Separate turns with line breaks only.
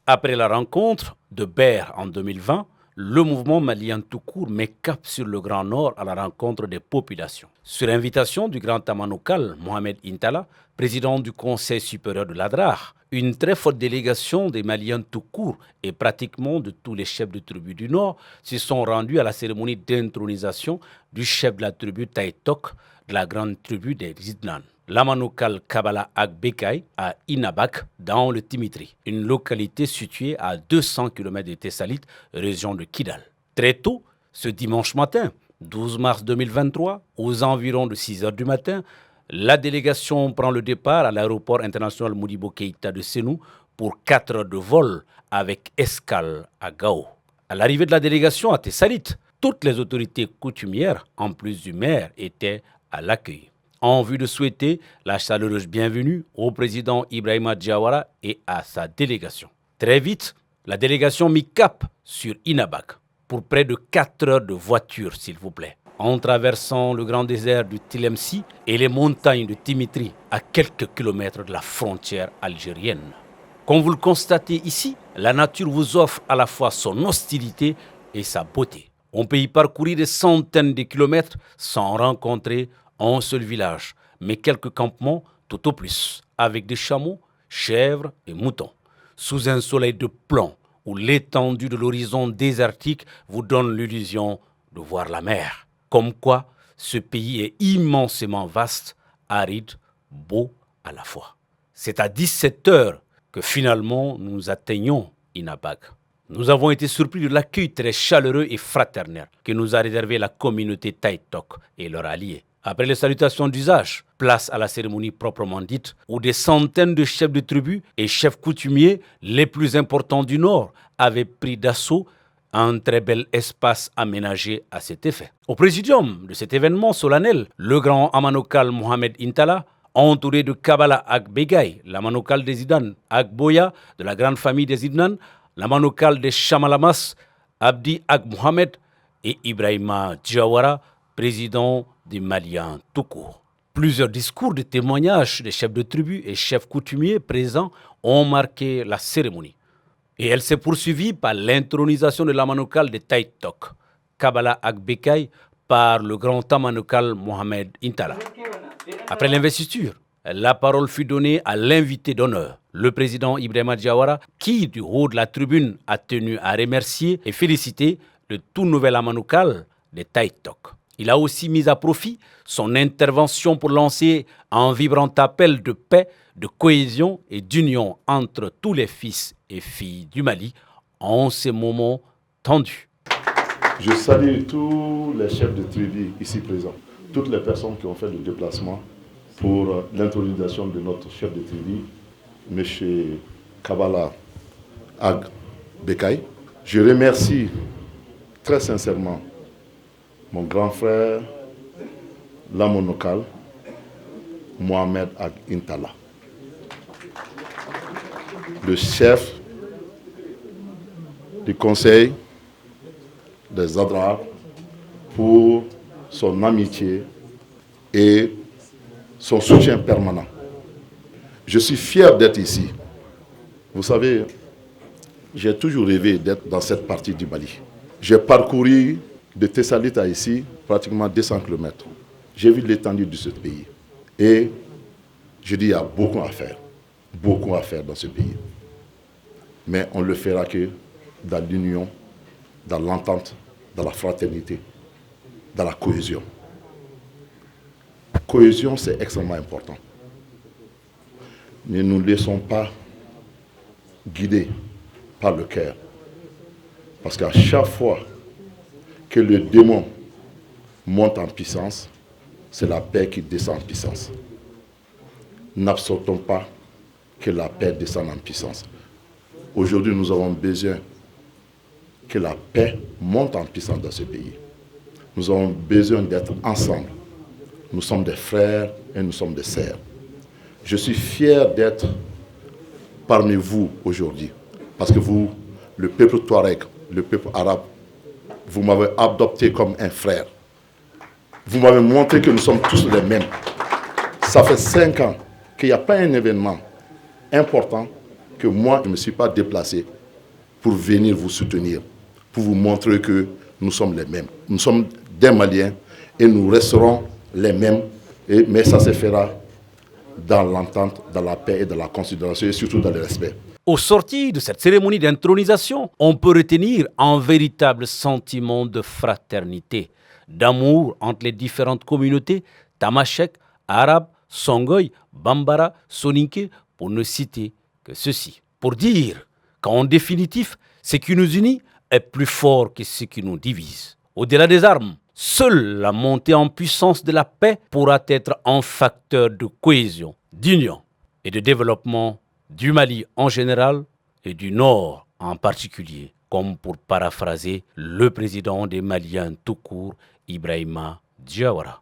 Après la rencontre de Ber en 2020, le mouvement malien tout court met cap sur le Grand Nord à la rencontre des populations. Sur invitation du grand tamanokal Mohamed Intala, président du Conseil supérieur de l'Adrar, une très forte délégation des Maliens tout court et pratiquement de tous les chefs de tribu du Nord se sont rendus à la cérémonie d'intronisation du chef de la tribu Taïtok de la grande tribu des Zidnan. L'Amanokal Kabala Agbekay à Inabak, dans le Timitri, une localité située à 200 km de Tessalit, région de Kidal. Très tôt, ce dimanche matin, 12 mars 2023, aux environs de 6 heures du matin, la délégation prend le départ à l'aéroport international Modibo Keïta de Sénou pour 4 heures de vol avec escale à Gao. À l'arrivée de la délégation à Tessalit, toutes les autorités coutumières, en plus du maire, étaient à l'accueil, en vue de souhaiter la chaleureuse bienvenue au président Ibrahima Diawara et à sa délégation. Très vite, la délégation mit cap sur Inabak pour près de 4 heures de voiture, s'il vous plaît, en traversant le grand désert du Tilemsi et les montagnes de Timitri à quelques kilomètres de la frontière algérienne. Comme vous le constatez ici, la nature vous offre à la fois son hostilité et sa beauté. On peut y parcourir des centaines de kilomètres sans rencontrer un seul village, mais quelques campements tout au plus, avec des chameaux, chèvres et moutons, sous un soleil de plomb où l'étendue de l'horizon désertique vous donne l'illusion de voir la mer. Comme quoi, ce pays est immensément vaste, aride, beau à la fois. C'est à 17 heures que finalement nous atteignons Inabak. Nous avons été surpris de l'accueil très chaleureux et fraternel que nous a réservé la communauté Taïtok et leurs alliés. Après les salutations d'usage, place à la cérémonie proprement dite, où des centaines de chefs de tribus et chefs coutumiers les plus importants du Nord avaient pris d'assaut un très bel espace aménagé à cet effet. Au présidium de cet événement solennel, le grand Amanokal Mohamed Intala, entouré de Kabala Agbegay, l'Amanokal des Zidane, Agboya, de la grande famille des Zidane, l'Amanokal des Chamalamas, Abdi Ag Mohamed et Ibrahima Diawara, président des Maliens tout court. Plusieurs discours de témoignages des chefs de tribu et chefs coutumiers présents ont marqué la cérémonie. Et elle s'est poursuivie par l'intronisation de l'Amanokal de Taïtok, Kabala Agbekay, par le grand Amanokal Mohamed Intala. Après l'investiture, la parole fut donnée à l'invité d'honneur, le président Ibrahima Diawara, qui, du haut de la tribune, a tenu à remercier et féliciter le tout nouvel Amanokal de Taïtok. Il a aussi mis à profit son intervention pour lancer un vibrant appel de paix, de cohésion et d'union entre tous les fils et filles du Mali en ces moments tendus.
Je salue tous les chefs de tribu ici présents, toutes les personnes qui ont fait le déplacement pour l'intronisation de notre chef de tribu, M. Kabala Ag Bekay. Je remercie très sincèrement mon grand frère, l'Amanokal, Mohamed Ag Intala, le chef du conseil des Adrar, pour son amitié et son soutien permanent. Je suis fier d'être ici. Vous savez, j'ai toujours rêvé d'être dans cette partie du Mali. J'ai parcouru de Tessalit à ici, pratiquement 200 km. J'ai vu l'étendue de ce pays. Et je dis, il y a beaucoup à faire dans ce pays. Mais on ne le fera que dans l'union, dans l'entente, dans la fraternité, dans la cohésion. Cohésion, c'est extrêmement important. Ne nous laissons pas guider par le cœur. Parce qu'à chaque fois que le démon monte en puissance, c'est la paix qui descend en puissance. N'absortons pas que la paix descende en puissance. Aujourd'hui, nous avons besoin que la paix monte en puissance dans ce pays. Nous avons besoin d'être ensemble. Nous sommes des frères et nous sommes des sœurs. Je suis fier d'être parmi vous aujourd'hui. Parce que vous, le peuple Touareg, le peuple arabe, vous m'avez adopté comme un frère. Vous m'avez montré que nous sommes tous les mêmes. Ça fait 5 ans qu'il n'y a pas un événement important que moi, je ne me suis pas déplacé pour venir vous soutenir, pour vous montrer que nous sommes les mêmes. Nous sommes des Maliens et nous resterons les mêmes, mais ça se fera dans l'entente, dans la paix et dans la considération et surtout dans le respect.
Au sortir de cette cérémonie d'intronisation, on peut retenir un véritable sentiment de fraternité, d'amour entre les différentes communautés, Tamashek, Arabes, Songhai, Bambara, Soninké, pour ne citer que ceci. Pour dire qu'en définitive, ce qui nous unit est plus fort que ce qui nous divise. Au-delà des armes, seule la montée en puissance de la paix pourra être un facteur de cohésion, d'union et de développement du Mali en général et du Nord en particulier, comme pour paraphraser le président des Maliens tout court, Ibrahima Diawara.